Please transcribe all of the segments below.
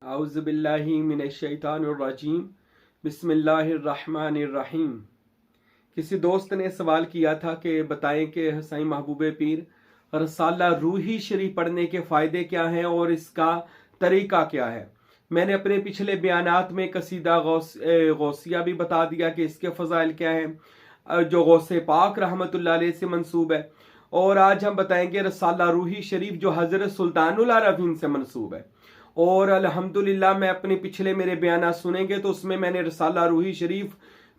आउज़ुबिल्लाहि मिनश्शैतानिर्रजीम बिस्मिल्लाहिर्रहमानिर्रहीम। किसी दोस्त ने सवाल किया था कि बताएं कि हसाई महबूब पीर रसाला रूही शरीफ पढ़ने के फ़ायदे क्या हैं और इसका तरीका क्या है। मैंने अपने पिछले बयानात में कसीदा गौसिया भी बता दिया कि इसके फ़ज़ाइल क्या हैं, जो गौसे पाक रहमतुल्लाह अलैह से मंसूब है। और आज हम बताएंगे रसाला रूही शरीफ जो हज़रत सुल्तानुल आरफ़ीन से मंसूब है। और अल्हम्दुलिल्लाह मैं अपने पिछले मेरे बयान सुनेंगे तो उसमें मैंने रसाला रूही शरीफ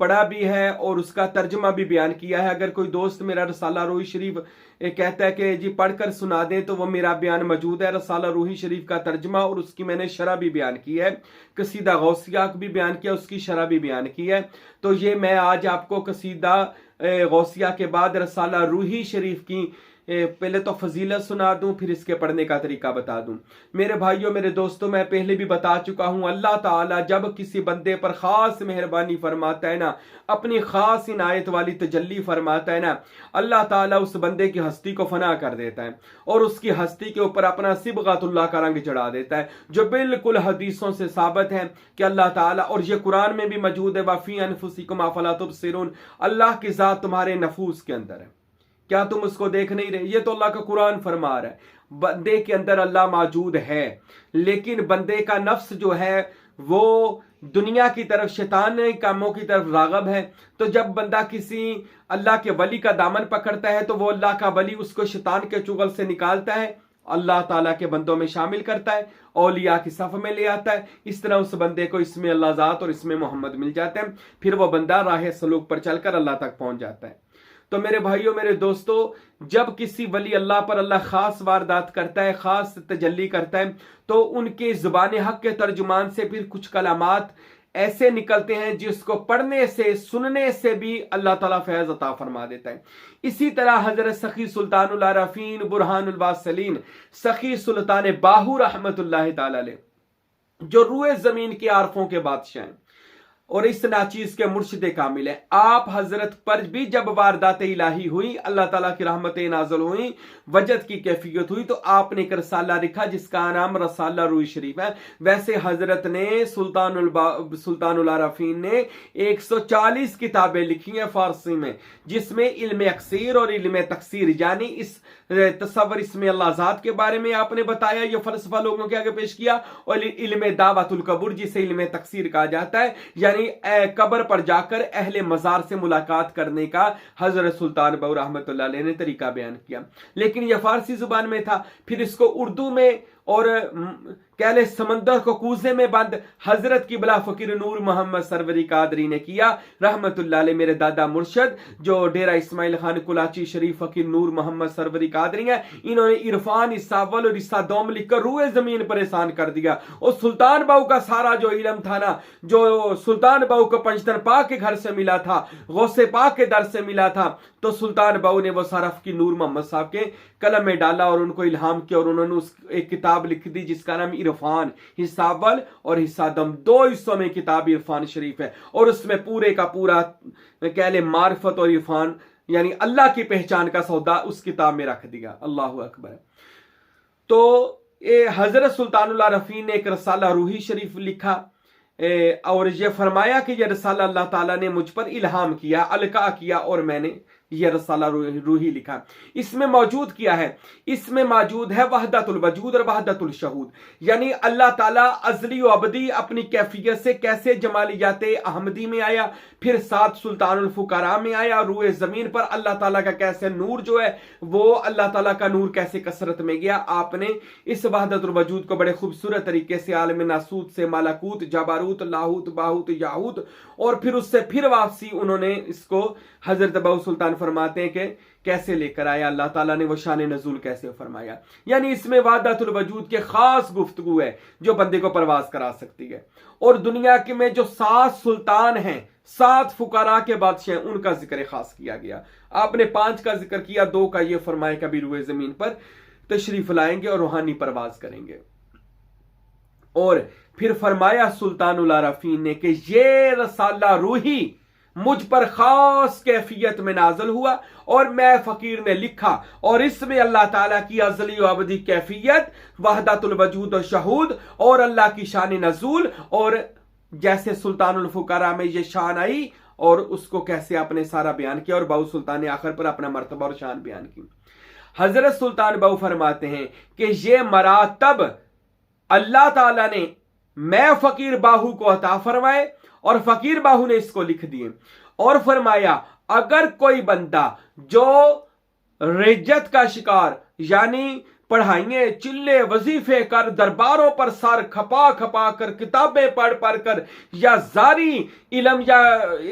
पढ़ा भी है और उसका तर्जमा भी बयान किया है। अगर कोई दोस्त मेरा रसाला रूही शरीफ कहता है कि जी पढ़कर सुना दें तो वो मेरा बयान मौजूद है, रसाला रूही शरीफ का तर्जमा, और उसकी मैंने शरह भी बयान की है। कसीदा गौसिया भी बयान किया, उसकी शरह भी बयान की है। तो ये मैं आज आपको कसीदा गौसिया के बाद रसाला रूही शरीफ की पहले तो फजीलत सुना दूं, फिर इसके पढ़ने का तरीका बता दूं। मेरे भाइयों मेरे दोस्तों, मैं पहले भी बता चुका हूं, अल्लाह ताला जब किसी बंदे पर खास मेहरबानी फरमाता है ना, अपनी खास इनायत वाली तजल्ली फरमाता है ना, अल्लाह ताला उस बंदे की हस्ती को फना कर देता है और उसकी हस्ती के ऊपर अपना सिबगातुल्लाह का रंग चढ़ा देता है, जो बिल्कुल हदीसों से साबित है कि अल्लाह ताला, और ये कुरान में भी मौजूद है, वफी अनफुसिकुम अफला तुबसिरून, अल्लाह की जात तुम्हारे नफूस के अंदर है, क्या तुम उसको देख नहीं रहे। ये तो अल्लाह का कुरान फरमा रहा है, बंदे के अंदर अल्लाह मौजूद है, लेकिन बंदे का नफ्स जो है वो दुनिया की तरफ, शैतान कामों की तरफ रागब है। तो जब बंदा किसी अल्लाह के वली का दामन पकड़ता है तो वो अल्लाह का वली उसको शैतान के चुगल से निकालता है, अल्लाह ताला के बंदों में शामिल करता है, औलिया की सफ में ले आता है। इस तरह उस बंदे को इसमें अल्लाह ज़ात और इसमें मोहम्मद मिल जाते हैं, फिर वो बंदा राह सलूक पर चलकर अल्लाह तक पहुंच जाता है। तो मेरे भाइयों मेरे दोस्तों, जब किसी वली अल्लाह पर अल्लाह खास वारदात करता है, खास तजल्ली करता है, तो उनके जुबान हक के तर्जुमान से फिर कुछ कलामात ऐसे निकलते हैं जिसको पढ़ने से सुनने से भी अल्लाह ताला फैज अता फरमा देता है। इसी तरह हजरत सखी सुल्तानुल आरफीन बुरहानुल वासलीन सखी सुल्तान बाहू रहमतुल्लाह ताला अलैह, जो रूए जमीन के आरफों के बादशाह हैं और इस नाचीज के मुर्शिद कामिल है, आप हजरत पर भी जब वारदात इलाही हुई, अल्लाह ताला की रहमतें नाज़िल हुई, वजद की कैफियत हुई, तो आपने एक रसाला लिखा जिसका नाम रसाला रूही शरीफ है। वैसे हजरत ने सुल्तानुल आरफीन ने 140 किताबें लिखी हैं फारसी में, जिसमें इल्म अक्सीर और इल्म तकसीर यानी इस तसव्वुर इसमें अल्लाह ज़ात के बारे में आपने बताया, ये फलसफा लोगों के आगे पेश किया, और इल्म दावतुल कबूर जिसे इल्म तकसीर कहा जाता है, यानी कब्र पर जाकर अहले मजार से मुलाकात करने का हजरत सुल्तान बाहू रहमतुल्लाह अलैह ने तरीका बयान किया। लेकिन यह फारसी जुबान में था, फिर इसको उर्दू में और कहले समंदर को कूजे में बंद हजरत की बला फकीर नूर मोहम्मद सरवरी कादरी ने किया रहमतुल्लाह अलैह। मेरे दादा मुर्शद जो डेरा इस्माइल खान कुलाची शरीफ फकीर नूर मोहम्मद सरवरी कादरी है, इन्होंने इरफान इस्सा अव्वल और इस्सा दोम लिखकर रूए जमीन परेशान कर दिया। और सुल्तान बाहू का सारा जो इल्म था ना, जो सुल्तान बाहू को पंचतन पाक के घर से मिला था, गौसे पाक के दर से मिला था, तो सुल्तान बाहू ने वो सारा फकीर नूर मोहम्मद साहब के कलम में डाला और उनको इल्हाम किया, और उन्होंने उस एक किताब लिख दी जिसका नाम इरफान, हिस्सा अव्वल और हिस्सा दम, 2 हिस्सों में किताब इरफान शरीफ है। और उसमें पूरे का पूरा कह ले मार्फत और इरफान यानी अल्लाह की पहचान का सौदा उस किताब में रख दिया। अल्लाह अकबर। तो ये हजरत सुल्तानुल आरफीन ने एक रसाला रूही शरीफ लिखा और ये फरमाया कि यह रसाला अल्लाह ताला ने मुझ पर इल्हाम किया, अलका किया, और मैंने यह रसाला रूही लिखा। इसमें मौजूद किया है, इसमें मौजूद है वहदतुल वजूद और वहदतुल शहूद, यानी अल्लाह ताला अजली व अबदी अपनी कैफियत से कैसे जमालियात अहमदी में आया, फिर सात सुल्तानुल फुकारा में आया, रूए जमीन पर अल्लाह ताला का कैसे नूर जो है वो अल्लाह ताला का नूर कैसे कसरत में गया। आपने इस वहदतुल वजूद को बड़े खूबसूरत तरीके से आलम नासूत से मालाकूत, जबारूत, लाहूत, बाहूत, याहूत, और फिर उससे फिर वापसी उन्होंने इसको हजरत बाहू सुल्तान फरमाते हैं कि कैसे लेकर आया अल्लाह ताला ने, वो शान नजूल कैसे फरमाया। यानी इसमें वादातुल वजूद के खास गुफ्तगू है जो बंदे को परवाज करा सकती है। और दुनिया के में जो 7 सुल्तान हैं, 7 फुकारा के बादशाह, उनका जिक्र खास किया गया। आपने 5 का जिक्र किया, 2 का ये फरमाया कभी रूए जमीन पर तशरीफ लाएंगे और रूहानी परवाज करेंगे। और फिर फरमाया सुल्तानुल आरफीन ने कि ये रसाला रूही मुझ पर खास कैफियत में नाजल हुआ और मैं फकीर ने लिखा, और इसमें अल्लाह ताला की अज़ली व अबदी कैफियत, वहदतुल वजूद और शहूद, और अल्लाह की शान नज़ूल, और जैसे सुल्तानुल फुकरा में ये शान आई और उसको कैसे आपने सारा बयान किया, और बाऊ सुल्तान ने आखिर पर अपना मर्तबा और शान बयान की। हजरत सुल्तान बाऊ फरमाते हैं कि ये मरातब अल्लाह ताला ने मैं फकीर बाहू को अता फरमाए और फकीर बाहू ने इसको लिख दिए, और फरमाया अगर कोई बंदा जो रिज्जत का शिकार यानी पढ़ाइए चिल्ले वजीफे कर दरबारों पर सर खपा खपा कर किताबें पढ़ पढ़ कर या जारी इलम या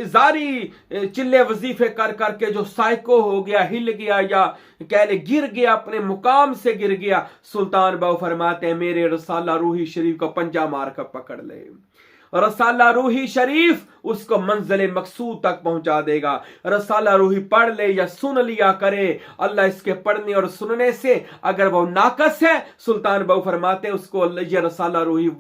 जारी चिल्ले वजीफे कर करके जो साइको हो गया, हिल गया, या कह ले गिर गया, अपने मुकाम से गिर गया, सुल्तान बाऊ फरमाते हैं मेरे रसाला रूही शरीफ को पंजा मार कर पकड़ ले। रसाला रूही शरीफ उसको मंजिल मकसूद तक पहुंचा देगा। रसाला रूही पढ़ ले या सुन लिया करे, अल्लाह इसके पढ़ने और सुनने से अगर वो नाकस है, सुल्तान बाऊ फरमाते हैं उसको अल्लाह ये रसाला रूही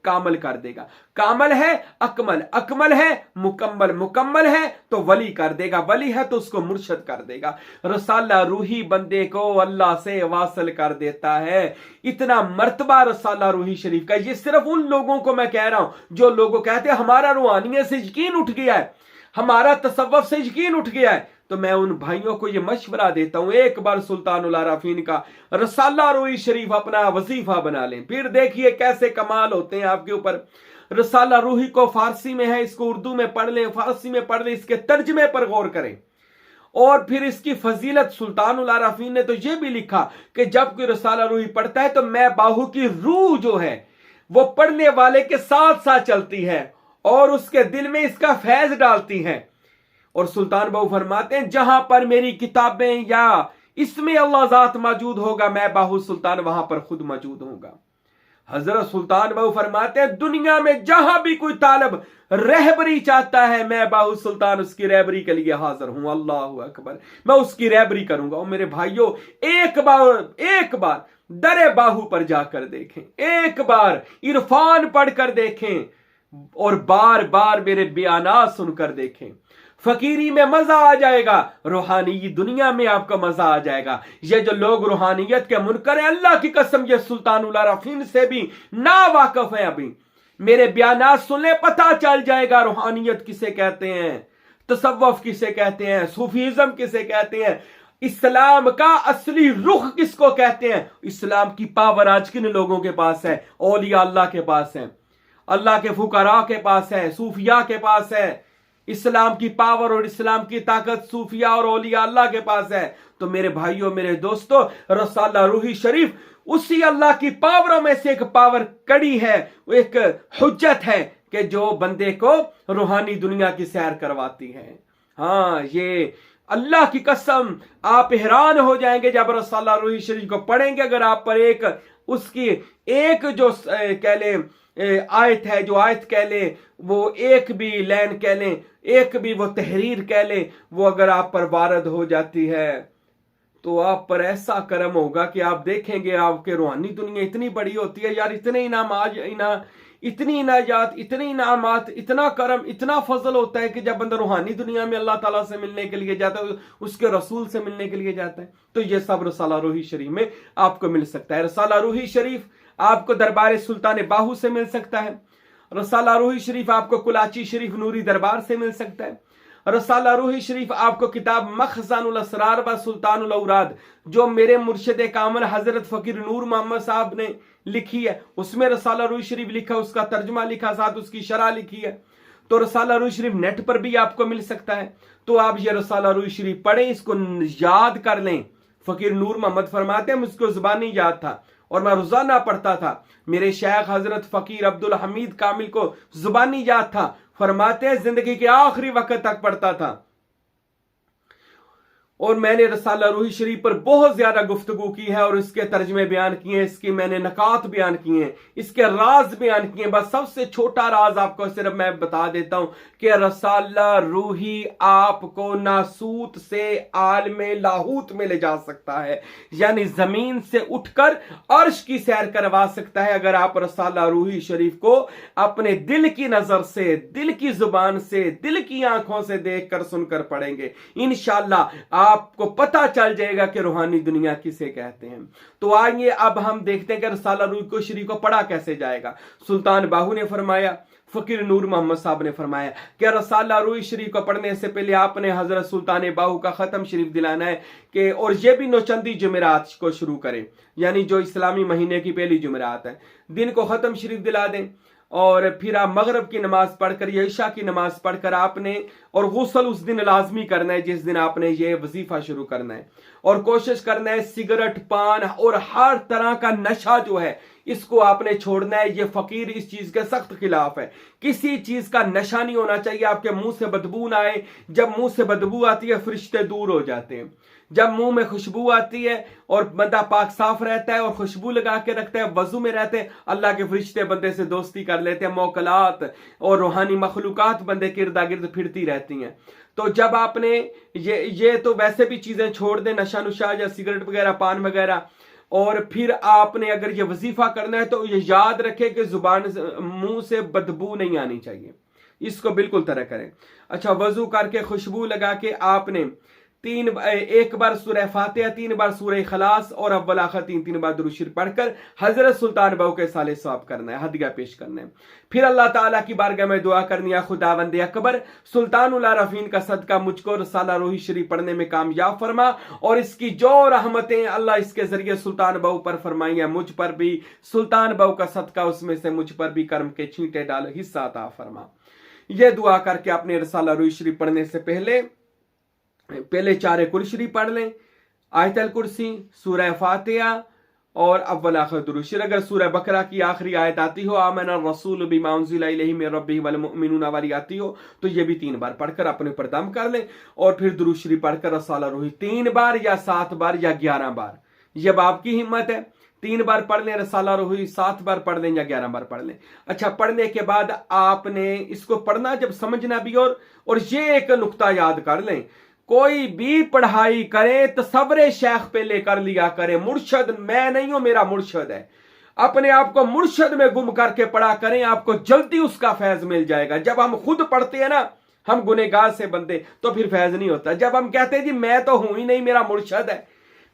कामल कर देगा। कामल है अकमल, अकमल है मुकम्मल, मुकम्मल है तो वली कर देगा, वली है तो उसको मुर्शद कर देगा। रसाला रूही बंदे को अल्लाह से वासल कर देता है। इतना मर्तबा रसाला रूही शरीफ का। ये सिर्फ उन लोगों को मैं कह रहा हूं जो लोगों कहते हैं हमारा रूहानियत से यकीन उठ गया है, हमारा तसव्वुफ से यकीन उठ गया है, तो मैं उन भाइयों को यह मशवरा देता हूं एक बार सुल्तानुल आराफीन का रसाला रूही शरीफ अपना वजीफा बना लें, फिर देखिए कैसे कमाल होते हैं आपके ऊपर। रसाला रूही को फारसी में है, इसको उर्दू में पढ़ लें, फारसी में पढ़ लें, इसके तर्जमे पर गौर करें, और फिर इसकी फजीलत सुल्तानुल आराफीन ने तो यह भी लिखा कि जब कोई रसाला रूही पढ़ता है तो मैं बाहू की रूह जो है वो पढ़ने वाले के साथ साथ चलती है और उसके दिल में इसका फैज डालती है। और सुल्तान बाहू फरमाते हैं जहां पर मेरी किताबें या इसमें अल्लाह जात मौजूद होगा, मैं बाहू सुल्तान वहां पर खुद मौजूद होगा। हजरत सुल्तान बाहू फरमाते हैं दुनिया में जहां भी कोई तालब रहबरी चाहता है, मैं बाहू सुल्तान उसकी रहबरी के लिए हाजिर हूं। अल्लाहु अकबर, मैं उसकी रहबरी करूंगा। और मेरे भाइयों एक बार दरे बाहू पर जाकर देखें, एक बार इरफान पढ़कर देखें, और बार बार मेरे बयानात सुनकर देखें। फकीरी में मजा आ जाएगा, रूहानी दुनिया में आपका मजा आ जाएगा। ये जो लोग रूहानियत के मुनकर हैं, अल्लाह की कसम ये सुल्तानुल आराफीन से भी ना वाकिफ है, अभी मेरे बयानात सुनने पता चल जाएगा रूहानियत किसे कहते हैं, तसव्वुफ किसे कहते हैं, सूफीज्म किसे कहते हैं, इस्लाम का असली रुख किसको कहते हैं। इस्लाम की पावर आज किन लोगों के पास है? औलिया अल्लाह के पास है, अल्लाह के फुकरा के पास है, सूफिया के पास है। इस्लाम की पावर और इस्लाम की ताकत सूफिया और औलिया अल्लाह के पास है। तो मेरे भाइयों मेरे दोस्तों, रसाला रूही शरीफ उसी अल्लाह की पावरों में से एक पावर कड़ी है, एक हुज्जत है कि जो बंदे को रूहानी दुनिया की सैर करवाती है। हाँ, ये अल्लाह की कसम आप हैरान हो जाएंगे जब रसाला रूही शरीफ को पढ़ेंगे। अगर आप पर एक उसकी एक जो कह ले आयत है, जो आयत कह ले, वो एक भी लाइन कह लें, एक भी वो तहरीर कह लें, वो अगर आप पर वारद हो जाती है तो आप पर ऐसा करम होगा कि आप देखेंगे आपके रूहानी दुनिया इतनी बड़ी होती है यार, इतने इनाम आज इतनी इनाजात, इतनी इनामात, इतना करम, इतना फजल होता है कि जब बंदा रूहानी दुनिया में अल्लाह ताला से मिलने के लिए जाता है, उसके रसूल से मिलने के लिए जाता है, तो ये सब रसाला रूही शरीफ में आपको मिल सकता है। रसाला रूही शरीफ आपको दरबार सुल्तान बाहू से मिल सकता है। रसाला रूही शरीफ आपको कुलाची शरीफ नूरी दरबार से मिल सकता है। रसाला रूही शरीफ आपको किताब मखज़ानुल असरार व सुल्तानुल औराद जो मेरे मुर्शिद कामल हजरत फकीर नूर मोहम्मद साहब ने लिखी है, उसमें रसाला रूही शरीफ लिखा, उसका तर्जुमा लिखा, साथ उसकी शरह लिखी है। तो रसाला रूही शरीफ नेट पर भी आपको मिल सकता है। तो आप ये रसाला रूही शरीफ पढ़ें, इसको याद कर लें। फकीर नूर मोहम्मद फरमाते हैं मुझको जुबानी याद था और मैं रोजाना पढ़ता था। मेरे शेख हजरत फकीर अब्दुल हमीद कामिल को जुबानी याद था, फरमाते हैं जिंदगी के आखिरी वक्त तक पढ़ता था। और मैंने रसाला रूही शरीफ पर बहुत ज्यादा गुफ्तगू की है और इसके तर्जमे बयान किए हैं, इसकी मैंने नकात बयान किए हैं, इसके राज बयान किए हैं। बस सबसे छोटा राज आपको सिर्फ मैं बता देता हूं कि रसाला रूही आपको नासूत से आलमे लाहूत में ले जा सकता है, यानी जमीन से उठकर अर्श की सैर करवा सकता है अगर आप रसाला रूही शरीफ को अपने दिल की नजर से, दिल की जुबान से, दिल की आंखों से देखकर सुनकर पढ़ेंगे। इंशाअल्लाह आपको पता चल जाएगा कि रूहानी दुनिया किसे कहते हैं। तो आइए अब हम देखते हैं कि रसाला रूही शरीफ को पढ़ा कैसे जाएगा। सुल्तान बाहू ने फरमाया, फकीर नूर मोहम्मद साहब ने फरमाया कि रसाला रूही शरीफ को पढ़ने से पहले आपने हजरत सुल्तान बाहू का खत्म शरीफ दिलाना है कि और ये भी नौचंदी जुमेरात को शुरू करें, यानी जो इस्लामी महीने की पहली जुमेरात है, दिन को खत्म शरीफ दिला दें। और फिर आप मगरब की नमाज पढ़कर या इशा की नमाज पढ़कर आपने और गुस्ल उस दिन लाजमी करना है जिस दिन आपने ये वजीफा शुरू करना है। और कोशिश करना है सिगरेट, पान और हर तरह का नशा जो है इसको आपने छोड़ना है। ये फकीर इस चीज के सख्त खिलाफ है। किसी चीज का नशा नहीं होना चाहिए, आपके मुंह से बदबू ना आए। जब मुंह से बदबू आती है फरिश्ते दूर हो जाते हैं। जब मुंह में खुशबू आती है और बंदा पाक साफ रहता है और खुशबू लगा के रखता है, वजू में रहते हैं, अल्लाह के फरिश्ते बंदे से दोस्ती कर लेते हैं। मौकलात और रूहानी मखलूकात बंदे के इर्दा गिर्द फिरती रहती हैं। तो जब आपने ये तो वैसे भी चीजें छोड़ दें, नशा नुशा या सिगरेट वगैरह, पान वगैरह। और फिर आपने अगर ये वजीफा करना है तो ये याद रखें कि जुबान मुंह से बदबू नहीं आनी चाहिए, इसको बिल्कुल तरह करें। अच्छा, वजू करके खुशबू लगा के आपने एक बार सूरह फातिहा, 3 बार सूरह इखलास और अव्वल आखिर 3 बार दुरूद शरीफ पढ़कर हजरत सुल्तान बाहू के साले सवाब करना है, हदिया पेश करना है। फिर अल्लाह ताला की बारगाह में दुआ करनी है, खुदावंद अकबर सुल्तानुल आरफीन का सदका मुझको रसाला रूही शरीफ पढ़ने में कामयाब फरमा और इसकी जो रहमतें अल्लाह इसके जरिए सुल्तान बाहू पर फरमाई है, मुझ पर भी सुल्तान बाहू का सदका उसमें से मुझ पर भी कर्म के छींटे डाल, हिस्सा अता फरमा। यह दुआ करके अपने रसाला रूही शरीफ पढ़ने से पहले 4 कुल शरीफ पढ़ लें, आयतल कुर्सी, सूरह फातिहा और अव्वल आखिर दुरूद शरीफ। अगर सूरह बकरा की आखिरी आयत आती हो, आमना रसूल बिमा उनज़िला इलैहि मिन रब्बिही वल मुमिनून वाली आती हो, तो ये भी 3 बार पढ़कर अपने ऊपर दम कर लें। और फिर दुरूद शरीफ पढ़कर रसाला रूही 3 बार या 7 बार या 11 बार, ये आपकी हिम्मत है। 3 बार पढ़ लें रसाला रूही, 7 बार पढ़ लें या 11 बार पढ़ लें। अच्छा, पढ़ने के बाद आपने इसको पढ़ना जब समझना भी। और ये एक नुक्ता याद कर लें, कोई भी पढ़ाई करे तो तसव्वुर शेख पे लेकर लिया करे। मुर्शद मैं नहीं हूं, मेरा मुर्शद है। अपने आप को मुर्शद में गुम करके पढ़ा करें, आपको जल्दी उसका फैज मिल जाएगा। जब हम खुद पढ़ते हैं ना, हम गुनेगार से बनते, तो फिर फैज नहीं होता। जब हम कहते हैं जी मैं तो हूं ही नहीं, मेरा मुर्शद है,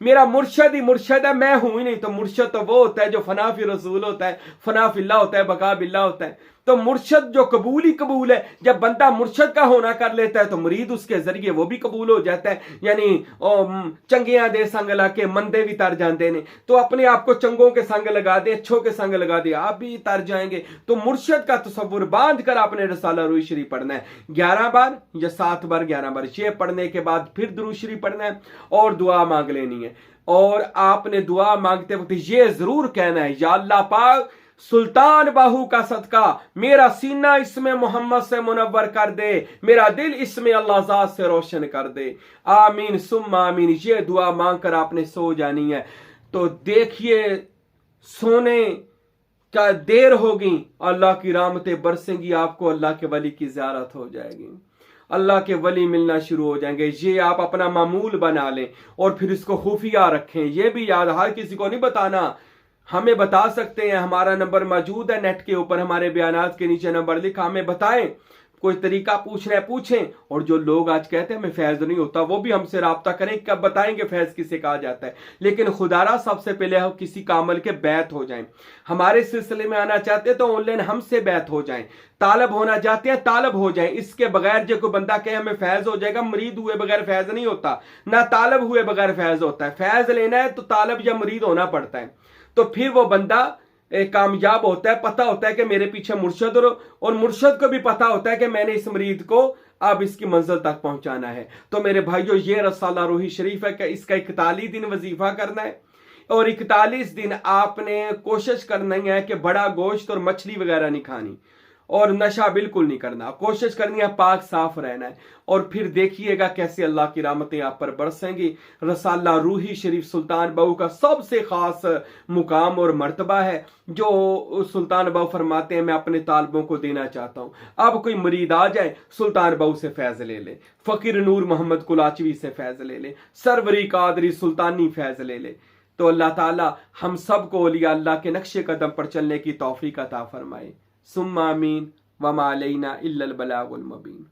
मेरा मुर्शद ही मुर्शद है, मैं हूं ही नहीं, तो मुर्शद तो वो होता है जो फना फी रसूल होता है, फना फिल्ला होता है, बका बिल्ला होता है। तो मुर्शद जो कबूल ही कबूल है। जब बंदा मुर्शद का होना कर लेता है तो मुरीद उसके जरिए वो भी कबूल हो जाता है। यानी चंगिया दे संग ला के मंदे भी तर जाते ने, तो अपने आप को चंगों के संग लगा दे, अच्छों के संग लगा दे, आप भी तर जाएंगे। तो मुर्शद का तसव्वुर बांध कर आपने रसाला रूही शरीफ पढ़ना है 11 बार या 7 बार, 11 बार। ये पढ़ने के बाद फिर दुरूद शरीफ पढ़ना है और दुआ मांग लेनी है। और आपने दुआ मांगते वक्त ये जरूर कहना है, या अल्लाह पाक सुल्तान बाहू का सदका मेरा सीना इसमें मोहम्मद से मुनव्वर कर दे, मेरा दिल इसमें अल्लाह ज़ात से रोशन कर दे, आमीन सुम्मा आमीन। ये दुआ मांग कर आपने सो जानी है। तो देखिए, सोने का देर होगी, अल्लाह की रहमतें बरसेंगी, आपको अल्लाह के वली की ज़ियारत हो जाएगी, अल्लाह के वली मिलना शुरू हो जाएंगे। ये आप अपना मामूल बना लें और फिर इसको खुफिया रखें। ये भी याद, हर किसी को नहीं बताना, हमें बता सकते हैं, हमारा नंबर मौजूद है नेट के ऊपर, हमारे बयानात के नीचे नंबर लिखा, हमें बताएं। कोई तरीका पूछ रहे पूछें। और जो लोग आज कहते हैं हमें फैज नहीं होता, वो भी हमसे राब्ता करें, कब बताएंगे फैज किसे कहा जाता है। लेकिन खुदारा सबसे पहले हम किसी कामल के बैत हो जाएं। हमारे सिलसिले में आना चाहते हैं तो ऑनलाइन हमसे बैत हो जाएं, तालब होना चाहते हैं तालब हो जाएं। इसके बगैर जो कोई बंदा कहे हमें फैज हो जाएगा, मरीद हुए बगैर फैज नहीं होता, ना तालब हुए बगैर फैज होता है। फैज लेना है तो तालब या मरीद होना पड़ता है, तो फिर वो बंदा कामयाब होता है। पता होता है कि मेरे पीछे मुर्शद, और मुर्शद को भी पता होता है कि मैंने इस मरीद को अब इसकी मंजिल तक पहुंचाना है। तो मेरे भाइयों, ये रसाला रूही शरीफ है कि इसका 41 दिन वजीफा करना है और 41 दिन आपने कोशिश करनी है कि बड़ा गोश्त और मछली वगैरह नहीं खानी। और नशा बिल्कुल नहीं करना, कोशिश करनी है पाक साफ रहना है। और फिर देखिएगा कैसे अल्लाह की रहमतें आप पर बरसेंगी। रसाला रूही शरीफ सुल्तान बहू का सबसे खास मुकाम और मर्तबा है, जो सुल्तान बहू फरमाते हैं मैं अपने तालबों को देना चाहता हूँ। अब कोई मुरीद आ जाए सुल्तान बहू से फैज ले ले, फकीर नूर मोहम्मद कुलाचवी से फैज ले ले, सरवरी कादरी सुल्तानी फैज ले ले। तो अल्लाह ताला हम सबको औलिया अल्लाह के नक्शे कदम पर चलने की तौफीक अता फरमाए। सुम्मा आमीन। वमा अलैना इल्लल बलागुल मुबीन।